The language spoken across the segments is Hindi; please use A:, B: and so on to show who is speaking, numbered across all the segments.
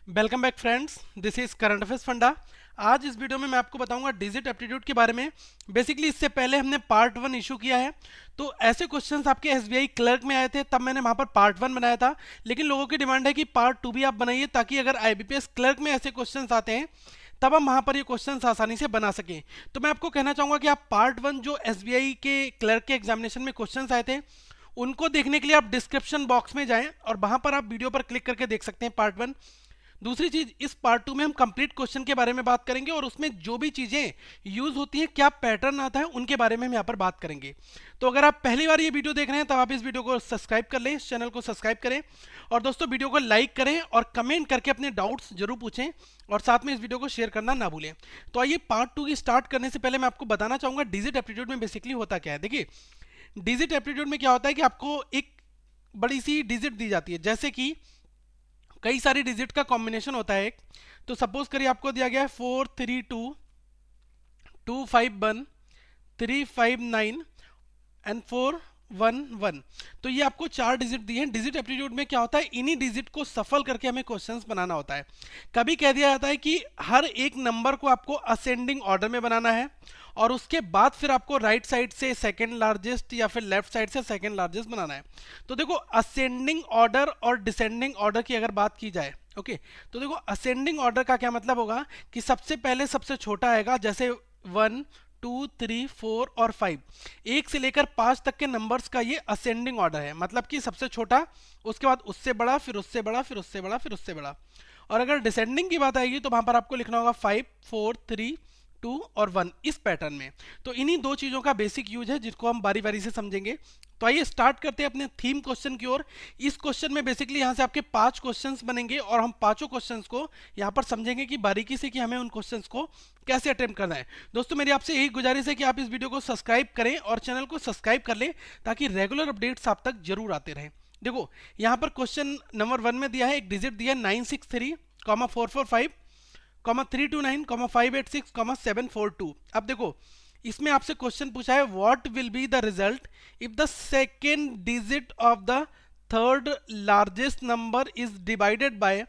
A: Welcome back friends, this is current affairs funda. आज इस वीडियो में मैं आपको बताऊंगा डिजिट एप्टीट्यूड के बारे में। बेसिकली इससे पहले हमने पार्ट 1 इशू किया है, तो ऐसे क्वेश्चंस आपके एसबीआई क्लर्क में आए थे, तब मैंने वहां पर पार्ट 1 बनाया था। लेकिन लोगों की डिमांड है कि पार्ट 2 भी आप बनाइए, ताकि अगर आईबीपीएस क्लर्क में ऐसे क्वेश्चंस आते हैं तब हम वहां पर ये क्वेश्चंस आसानी से बना सकें। तो मैं आपको कहना चाहूंगा कि आप पार्ट 1 जो एसबीआई के क्लर्क के एग्जामिनेशन में क्वेश्चंस आए थे उनको देखने के लिए आप डिस्क्रिप्शन बॉक्स में जाएं और वहां पर आप वीडियो पर क्लिक करके देख सकते हैं पार्ट 1। दूसरी चीज, इस पार्ट 2 में हम कंप्लीट क्वेश्चन के बारे में बात करेंगे और उसमें जो भी चीजें यूज होती हैं, क्या पैटर्न आता है, उनके बारे में हम यहाँ पर बात करेंगे। तो अगर आप पहली बार ये वीडियो देख रहे हैं तब आप इस वीडियो को सब्सक्राइब कर लें, इस चैनल को सब्सक्राइब करें और दोस्तों वीडियो को लाइक करें और कमेंट करके अपने डाउट्स जरूर पूछें और साथ में इस वीडियो को शेयर करना ना भूलें। तो आइए पार्ट 2 की स्टार्ट करने से पहले मैं आपको बताना चाहूंगा डिजिट एप्टीट्यूड में बेसिकली होता क्या है। देखिए, डिजिट एप्टीट्यूड में क्या होता है कि आपको एक बड़ी सी डिजिट दी जाती है, जैसे कि कई सारी डिजिट का कॉम्बिनेशन होता है एक। तो सपोज करिए आपको दिया गया है 432 251 359 एंड 411। तो ये आपको 4 डिजिट दिए हैं। डिजिट एप्टीट्यूड में क्या होता है, इन्हीं डिजिट को सफल करके हमें क्वेश्चंस बनाना होता है। कभी कह दिया जाता है कि हर एक नंबर को आपको असेंडिंग ऑर्डर में बनाना है और उसके बाद फिर आपको राइट साइड से सेकंड लार्जेस्ट या फिर लेफ्ट साइड से सेकंड लार्जेस्ट बनाना है। तो देखो, असेंडिंग ऑर्डर और डिसेंडिंग ऑर्डर की अगर बात की जाए, ओके, तो देखो असेंडिंग ऑर्डर का क्या मतलब होगा कि सबसे पहले सबसे छोटा आएगा, जैसे 1 2 3 4 और 5, 1 से लेकर 5 तक के नंबर्स का ये असेंडिंग ऑर्डर है। मतलब कि सबसे छोटा, उसके बाद उससे बड़ा, फिर उससे बड़ा, फिर उससे बड़ा, फिर उससे बड़ा। और अगर डिसेंडिंग की बात आएगी तो वहां पर आपको लिखना होगा 5 4 3 2 और 1, इस पैटर्न में। तो इन्हीं दो चीजों का बेसिक यूज है जिसको हम बारी बारी से समझेंगे। तो आइए स्टार्ट करते हैं अपने थीम क्वेश्चन की ओर। इस क्वेश्चन में बेसिकली यहाँ से आपके 5 क्वेश्चंस बनेंगे और हम पांचों क्वेश्चंस को यहाँ पर समझेंगे कि बारीकी से कि हमें उन क्वेश्चंस को कैसे अटेम्प्ट करना है। दोस्तों, मेरी आपसे यही गुजारिश है कि आप इस वीडियो को सब्सक्राइब करें और चैनल को सब्सक्राइब कर लें, ताकि रेगुलर अपडेट्स आप तक जरूर आते रहें। देखो, यहाँ पर क्वेश्चन नंबर 1 में दिया है, एक डिजिट दिया है 963 445 329 586 742। अब देखो, इसमें आपसे क्वेश्चन पूछा है what will be the result if the second digit of the third largest number is divided by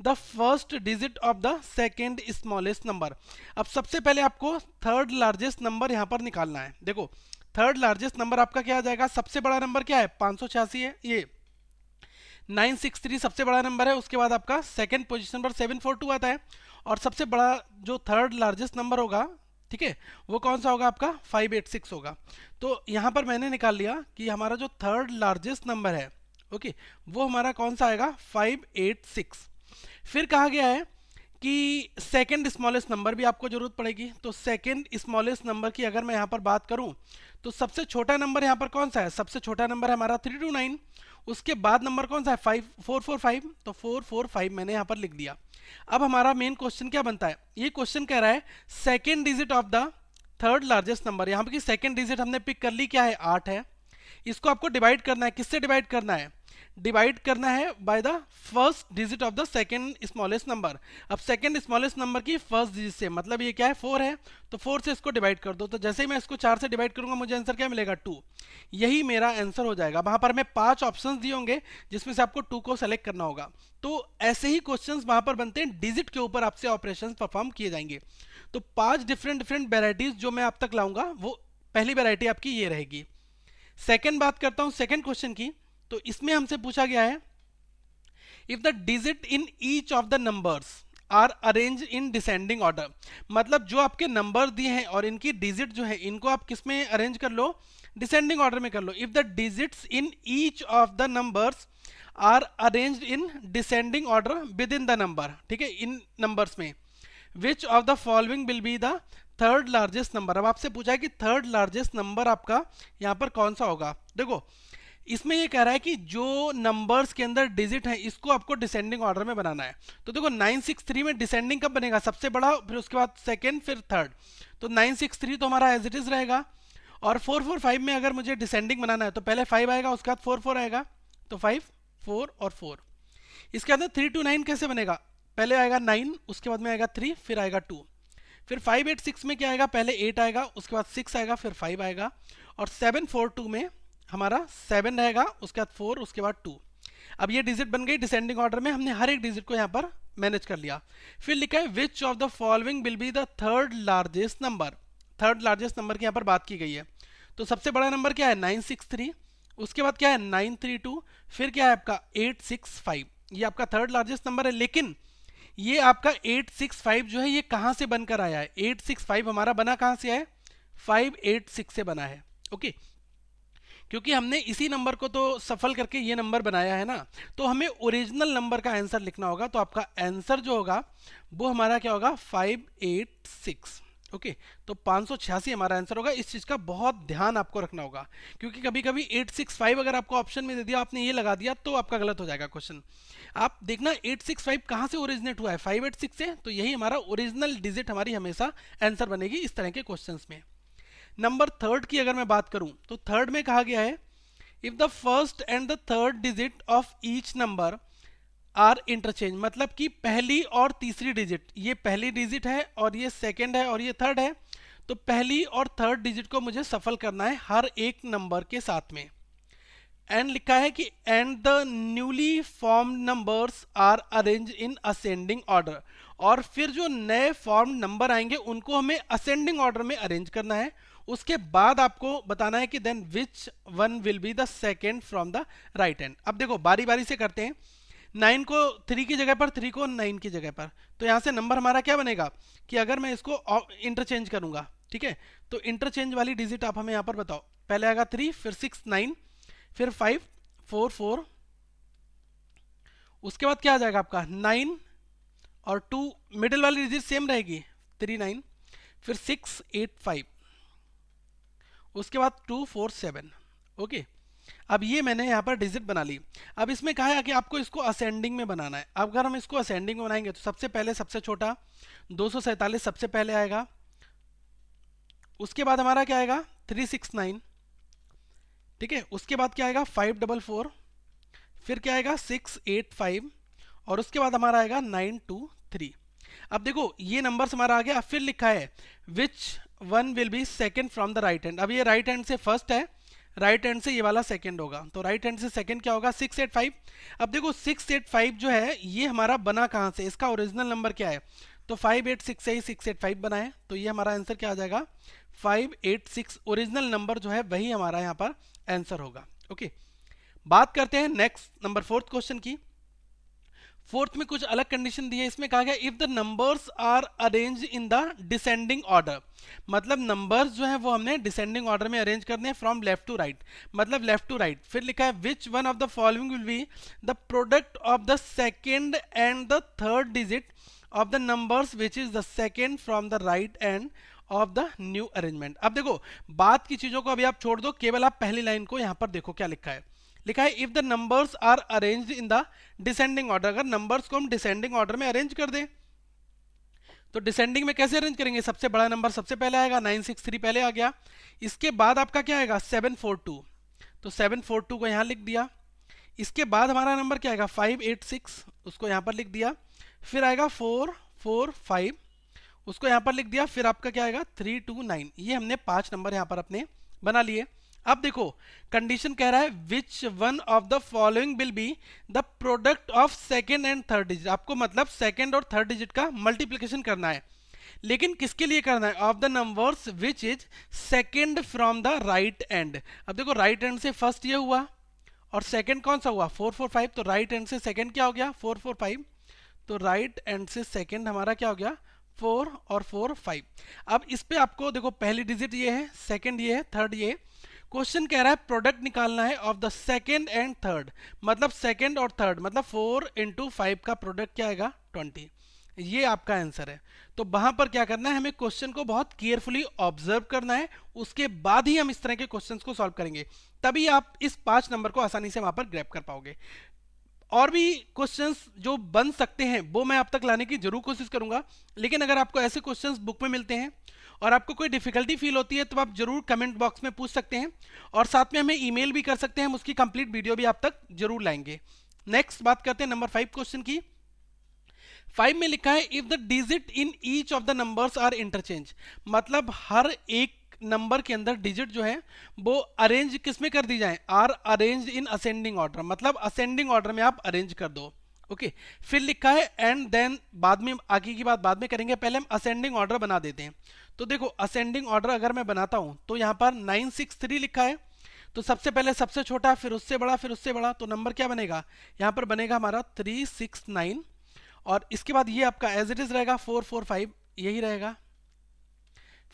A: the first digit of the second smallest number. अब सबसे पहले आपको थर्ड लार्जेस्ट नंबर यहां पर निकालना है। देखो, थर्ड लार्जेस्ट नंबर आपका क्या आ जाएगा, सबसे बड़ा नंबर क्या है 586 है, ये 963 सबसे बड़ा नंबर है। उसके बाद आपका सेकंड पोजीशन पर 742 आता है और सबसे बड़ा जो थर्ड लार्जेस्ट नंबर होगा, ठीक है, वो कौन सा होगा आपका 586 होगा। तो यहां पर मैंने निकाल लिया कि हमारा जो थर्ड लार्जेस्ट नंबर है, ओके, वो हमारा कौन सा आएगा 586। फिर कहा गया है कि सेकंड स्मॉलेस्ट नंबर भी आपको जरूरत पड़ेगी। तो सेकंड स्मॉलेस्ट नंबर की अगर मैं यहां पर बात करूं तो सबसे छोटा नंबर यहां पर कौन सा है, सबसे छोटा नंबर है हमारा 329। उसके बाद नंबर कौन सा है 445, तो 445 मैंने यहां पर लिख दिया। अब हमारा मेन क्वेश्चन क्या बनता है, ये क्वेश्चन कह रहा है second digit of the third largest number. यहां पर की सेकेंड डिजिट हमने पिक कर ली, क्या है 8 है। इसको आपको डिवाइड करना है, किससे डिवाइड करना है, डिवाइड करना है by the first digit of the second smallest number. अब सेकंड स्मॉलेस्ट नंबर की फर्स्ट डिजिट से, मतलब ये क्या है 4 है, तो 4 से इसको डिवाइड कर दो। तो जैसे ही मैं इसको 4 से डिवाइड करूंगा मुझे आंसर क्या मिलेगा 2। यही मेरा आंसर हो जाएगा। वहां पर मैं 5 ऑप्शंस दिए होंगे जिसमें से आपको 2 को सेलेक्ट करना होगा। तो ऐसे ही क्वेश्चंस वहां पर बनते हैं, डिजिट के ऊपर आपसे ऑपरेशंस परफॉर्म किए जाएंगे। तो 5 डिफरेंट वेराइटीज जो मैं आप तक लाऊंगा, वो पहली वेराइटी आपकी ये रहेगी। सेकंड बात करता हूं सेकंड क्वेश्चन की। तो इसमें हमसे पूछा गया है if the digit in each of the numbers are arrange in descending order. मतलब जो आपके नंबर दिए हैं और इनकी डिजिट जो है, इनको आप किस में अरेंज कर लो, डिसेंडिंग ऑर्डर में कर लो। If the digits in each of the numbers are arranged in descending order within the number, ठीक है, इन नंबर्स में, which of the following will be the third largest number. अब आपसे पूछा है कि थर्ड लार्जेस्ट नंबर आपका यहां पर कौन सा होगा। देखो, इसमें ये कह रहा है कि जो नंबर्स के अंदर डिजिट है इसको आपको डिसेंडिंग ऑर्डर में बनाना है। तो देखो 963 में डिसेंडिंग कब बनेगा, सबसे बड़ा, फिर उसके बाद सेकंड, फिर थर्ड। तो 963 तो हमारा एज इट इज रहेगा। और 445 में अगर मुझे डिसेंडिंग बनाना है तो पहले 5 आएगा, उसके बाद 4 4 आएगा, तो 5 4 और 4। इसके अंदर 329 कैसे बनेगा, पहले आएगा 9, उसके बाद में आएगा 3, फिर आएगा 2। फिर 586 में क्या आएगा, पहले 8 आएगा, उसके बाद 6 आएगा, फिर 5 आएगा। और 742 में हमारा 7 रहेगा, उसके बाद 4, उसके बाद 2। अब ये डिजिट बन गई डिसेंडिंग ऑर्डर में, हमने हर एक डिजिट को यहाँ पर मैनेज कर लिया। फिर लिखा है विच of the following will be the third largest number. Third largest number की यहाँ पर बात की गई है। तो सबसे बड़ा नंबर क्या है 963, उसके बाद क्या है 932, फिर क्या है आपका 865। ये आपका थर्ड लार्जेस्ट नंबर है। लेकिन ये आपका 865 जो है ये कहाँ से बनकर आया है? 865 हमारा बना कहाँ से है? 586 से बना है। ओके, क्योंकि हमने इसी नंबर को तो सफल करके ये नंबर बनाया है ना, तो हमें ओरिजिनल नंबर का आंसर लिखना होगा। तो आपका आंसर जो होगा वो हमारा क्या होगा? 586। ओके, तो 586 हमारा आंसर होगा। इस चीज का बहुत ध्यान आपको रखना होगा, क्योंकि कभी कभी 865 अगर आपको ऑप्शन में दे दिया, आपने ये लगा दिया, तो आपका गलत हो जाएगा क्वेश्चन। आप देखना 865 कहाँ से ओरिजिनेट हुआ है? 586 से। तो यही हमारा ओरिजिनल डिजिट हमारी हमेशा आंसर बनेगी इस तरह के क्वेश्चंस में। नंबर थर्ड की अगर मैं बात करूं, तो थर्ड में कहा गया है if the first and the third digit of each number are interchange. मतलब कि पहली और तीसरी डिजिट, ये पहली डिजिट है और ये सेकंड है और ये थर्ड है, तो पहली और थर्ड डिजिट को मुझे सफल करना है हर एक नंबर के साथ में। एंड लिखा है कि and the newly form numbers are arrange in ascending order. और फिर जो नए फॉर्म नंबर आएंगे उनको हमें असेंडिंग ऑर्डर में अरेंज करना है। उसके बाद आपको बताना है कि then which one will be the second from the right hand. अब देखो बारी बारी से करते हैं। 9 को 3 की जगह पर, 3 को 9 की जगह पर, तो यहां से नंबर हमारा क्या बनेगा कि अगर मैं इसको इंटरचेंज करूंगा, ठीक है, तो इंटरचेंज वाली डिजिट आप हमें यहां पर बताओ। पहले आएगा 3, फिर 6 9, फिर 5 4 4, उसके बाद क्या आ जाएगा आपका 9 और 2, मिडिल वाली डिजिट सेम रहेगी 3 9, फिर 6 8 5, उसके बाद 2 4 7। ओके, अब ये मैंने यहाँ पर डिजिट बना ली। अब इसमें कहा है कि आपको इसको असेंडिंग में बनाना है। अब अगर हम इसको असेंडिंग में बनाएंगे तो सबसे पहले सबसे छोटा 247 सबसे पहले आएगा, उसके बाद हमारा क्या आएगा 369, ठीक है, उसके बाद क्या आएगा 544, फिर क्या आएगा 685, और उसके बाद हमारा आएगा 923। अब देखो ये नंबर हमारा आ गया। फिर लिखा है विच one will B second from the right hand. अब ये राइट हैंड से फर्स्ट है, राइट हैंड से ये वाला सेकंड होगा, तो राइट हैंड से सेकंड क्या होगा 685। अब देखो 685 जो है ये हमारा बना कहाँ से? इसका ओरिजिनल नंबर क्या है? तो 586 से ही 685 बना है, तो ये हमारा आंसर क्या आ जाएगा 586। ओरिजिनल नंबर जो है वही हमारा यहाँ पर आंसर होगा। ओके, बात करते हैं नेक्स्ट नंबर फोर्थ क्वेश्चन की। फोर्थ में कुछ अलग कंडीशन दी है। इसमें कहा गया if the numbers are arrange in the descending order. मतलब नंबर्स जो है वो हमने डिसेंडिंग ऑर्डर में अरेंज करने हैं फ्रॉम लेफ्ट टू राइट, मतलब लेफ्ट टू राइट। फिर लिखा है which one of the following will be the product of the second and the third digit of the numbers which is the second from the right end of the new arrangement. अब देखो बात की चीजों को अभी आप छोड़ दो, केवल आप पहली लाइन को यहां पर देखो क्या लिखा है। लिखा है if the numbers are arranged in the descending order. अगर नंबर्स को हम डिसेंडिंग ऑर्डर में अरेंज कर दें, तो डिसेंडिंग में कैसे अरेंज करेंगे? सबसे बड़ा नंबर सबसे पहले आएगा, 963 पहले आ गया, इसके बाद आपका क्या आएगा 742, तो 742 को यहां लिख दिया। इसके बाद हमारा नंबर क्या आएगा 586, उसको यहां पर लिख दिया। फिर आएगा 445, उसको यहां पर लिख दिया। फिर आपका क्या आएगा 329। ये हमने 5 नंबर यहां पर अपने बना लिए। अब देखो कंडीशन कह रहा है which one of the following will be the product of second and third digit. आपको मतलब सेकेंड और थर्ड डिजिट का मल्टीप्लिकेशन करना है, लेकिन किसके लिए करना है? Of the numbers which is second from the right and. अब देखो राइट एंड से फर्स्ट ये हुआ और सेकेंड कौन सा हुआ 445, तो राइट एंड से सेकेंड क्या हो गया 445, तो राइट एंड से सेकेंड हमारा क्या हो गया 4 और 4 5। अब इस पे आपको देखो पहली डिजिट ये है, सेकेंड ये है, थर्ड ये। क्वेश्चन कह रहा है प्रोडक्ट निकालना है of the second and third, मतलब सेकेंड और थर्ड, मतलब 4 इंटू 5 का प्रोडक्ट क्या आएगा 20। ये आपका आंसर है। तो वहां पर क्या करना है, हमें क्वेश्चन को बहुत केयरफुली ऑब्जर्व करना है, उसके बाद ही हम इस तरह के क्वेश्चंस को सॉल्व करेंगे, तभी आप इस 5 नंबर को आसानी से वहां पर ग्रैब कर पाओगे। और भी क्वेश्चंस जो बन सकते हैं वो मैं आप तक लाने की जरूर कोशिश करूंगा, लेकिन अगर आपको ऐसे क्वेश्चंस बुक में मिलते हैं और आपको कोई डिफिकल्टी फील होती है तो आप जरूर कमेंट बॉक्स में पूछ सकते हैं, और साथ में हमें ईमेल भी कर सकते हैं, हम उसकी कंप्लीट वीडियो भी आप तक जरूर लाएंगे। नेक्स्ट बात करते हैं नंबर 5 क्वेश्चन की। 5 में लिखा है if the digit in each of the numbers are interchange. मतलब हर एक नंबर के अंदर डिजिट जो है वो अरेंज किस में कर दी जाए, are arrange in ascending order, मतलब असेंडिंग ऑर्डर में आप अरेंज कर दो। ओके फिर लिखा है एंड देन, बाद में आगे की बात बाद में करेंगे, पहले हम असेंडिंग ऑर्डर बना देते हैं। तो देखो असेंडिंग ऑर्डर अगर मैं बनाता हूं तो यहाँ पर 963 लिखा है, तो सबसे पहले सबसे छोटा, फिर उससे बड़ा, फिर उससे बड़ा, तो नंबर क्या बनेगा यहाँ पर, बनेगा हमारा 369, और इसके बाद ये आपका एज इट इज रहेगा 445, यही रहेगा।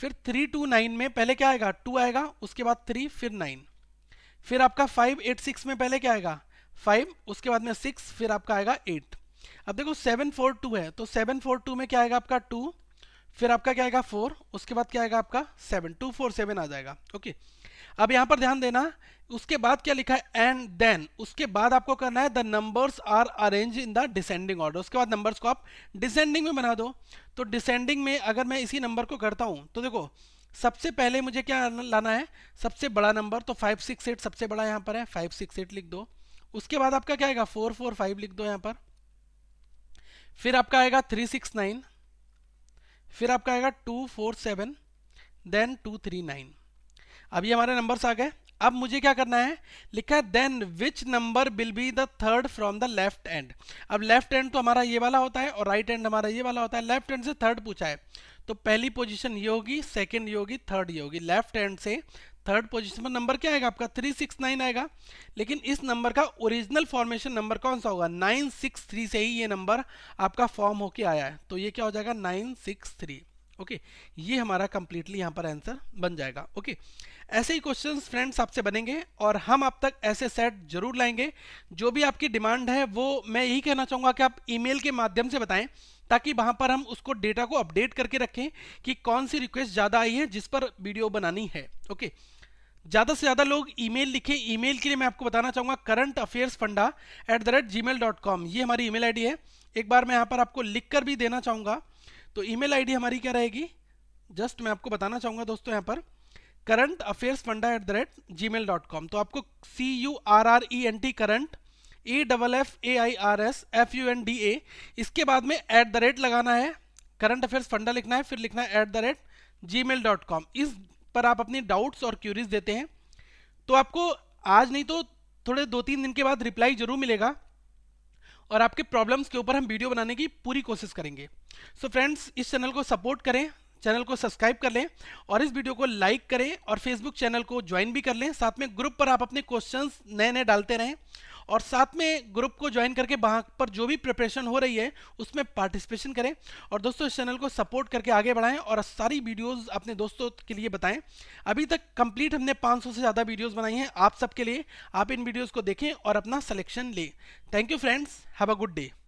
A: फिर 329 में पहले क्या आएगा 2 आएगा, उसके बाद 3, फिर 9, फिर आपका 586 में पहले क्या आएगा 5, उसके बाद में 6, फिर आपका आएगा 8। अब देखो 742 है, तो 742 में क्या आएगा आपका 2, फिर आपका क्या आएगा 4, उसके बाद क्या आएगा आपका 7, 247 आ जाएगा। ओके अब यहां पर ध्यान देना, उसके बाद क्या लिखा है एंड देन, उसके बाद आपको करना है the numbers are arrange in the descending order, उसके बाद नंबर्स को आप डिसेंडिंग में बना दो। तो डिसेंडिंग में अगर मैं इसी नंबर को करता हूं तो देखो सबसे पहले मुझे क्या लाना है, सबसे बड़ा नंबर, तो 568 सबसे बड़ा यहाँ पर है, 568 लिख दो। उसके बाद आपका क्या आएगा 445 लिख दो यहाँ पर, फिर आपका आएगा 369, फिर आपका आएगा 247, देन 239। अब ये हमारे नंबर्स आ गए। अब मुझे क्या करना है, लिखा है then which number will be the third from the left end. अब लेफ्ट एंड तो हमारा ये वाला होता है और राइट एंड हमारा ये वाला होता है, लेफ्ट एंड से थर्ड पूछा है, तो पहली पोजीशन ये होगी, सेकंड ये होगी, थर्ड ये होगी। लेफ्ट हैंड से थर्ड पोजीशन पर नंबर क्या आएगा आपका 369 आएगा, लेकिन इस नंबर का ओरिजिनल फॉर्मेशन नंबर कौन सा होगा 963 से ही ये नंबर आपका फॉर्म होके आया है, तो ये क्या हो जाएगा 963। ओके ये हमारा कंप्लीटली यहाँ पर आंसर बन जाएगा। ओके ऐसे ही क्वेश्चंस फ्रेंड्स आपसे बनेंगे और हम आप तक ऐसे सेट जरूर लाएंगे। जो भी आपकी डिमांड है वो मैं यही कहना चाहूँगा कि आप ईमेल के माध्यम से बताएं, ताकि वहां पर हम उसको डेटा को अपडेट करके रखें कि कौन सी रिक्वेस्ट ज़्यादा आई है जिस पर वीडियो बनानी है। ओके ज़्यादा से ज़्यादा लोग ईमेल लिखें। ईमेल के लिए मैं आपको बताना चाहूँगा currentaffairsfunda@gmail.com, ये हमारी ईमेल आईडी है। एक बार मैं यहाँ पर आपको लिख कर भी देना चाहूँगा, तो ईमेल आईडी हमारी क्या रहेगी, जस्ट मैं आपको बताना चाहूँगा दोस्तों यहाँ पर currentaffairsfunda@gmail.com, तो आपको CURRENT करंट AFFAIRSFUNDA, इसके बाद में @ लगाना है, करंट अफेयर्स फंडा लिखना है, फिर लिखना है @gmail.com। इस पर आप अपनी डाउट्स और क्यूरीज देते हैं तो आपको आज नहीं तो थोड़े 2-3 दिन के बाद रिप्लाई जरूर मिलेगा और आपके प्रॉब्लम्स के ऊपर हम वीडियो बनाने की पूरी कोशिश करेंगे। सो फ्रेंड्स इस चैनल को सपोर्ट करें, चैनल को सब्सक्राइब कर लें और इस वीडियो को लाइक करें और फेसबुक चैनल को ज्वाइन भी कर लें। साथ में ग्रुप पर आप अपने क्वेश्चंस नए नए डालते रहें और साथ में ग्रुप को ज्वाइन करके वहाँ पर जो भी प्रिपरेशन हो रही है उसमें पार्टिसिपेशन करें। और दोस्तों इस चैनल को सपोर्ट करके आगे बढ़ाएं और सारी वीडियोस अपने दोस्तों के लिए बताएं। अभी तक कंप्लीट हमने 500 से ज़्यादा वीडियोस बनाई हैं आप सबके लिए। आप इन वीडियोस को देखें और अपना सिलेक्शन लें। Thank you friends, have a good day.